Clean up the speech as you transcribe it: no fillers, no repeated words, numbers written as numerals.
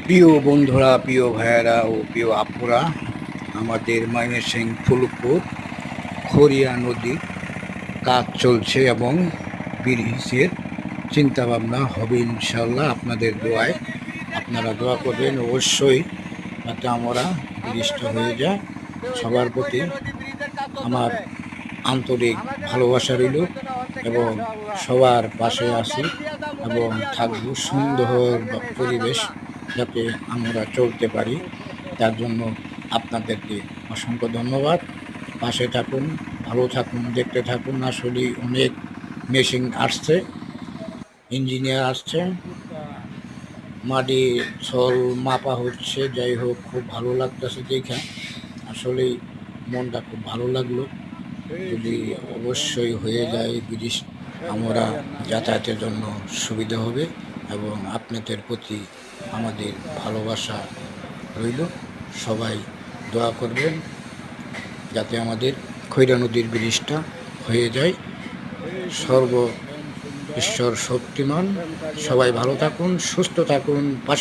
প্রিয় বন্ধুরা, প্রিয় ভাইয়েরা ও প্রিয় আপুরা, আমাদের ময়মনসিংহ ফুলপুর খড়িয়া নদীর কাজ চলছে এবং ব্রিজের চিন্তাভাবনা হবে ইনশাল্লাহ। আপনাদের দোয়ায় আপনারা দোয়া করবেন অবশ্যই, যাতে আমরা ব্রিজটা হয়ে যায়। সবার প্রতি আমার আন্তরিক ভালোবাসা রইল এবং সবার পাশে আছি এবং থাকবো। সুন্দর পরিবেশ যাতে আমরা চলতে পারি, তার জন্য আপনাদেরকে অসংখ্য ধন্যবাদ। পাশে থাকুন, ভালো থাকুন, দেখতে থাকুন। আসলে অনেক মেশিন আসছে, ইঞ্জিনিয়ার আসছে, মাটি ছল মাপা হচ্ছে। যাই হোক, খুব ভালো লাগতেছে দেখে, আসলেই মনটা খুব ভালো লাগলো। যদি অবশ্যই হয়ে যায় ব্রিজ, আমরা যাতায়াতের জন্য সুবিধা হবে এবং আপনাদের প্রতি আমাদের ভালোবাসা রইল। সবাই দোয়া করবেন যাতে আমাদের খৈরা নদীর ব্রিজটা হয়ে যায়। সর্ব ঈশ্বর শক্তিমান। সবাই ভালো থাকুন, সুস্থ থাকুন, পাশে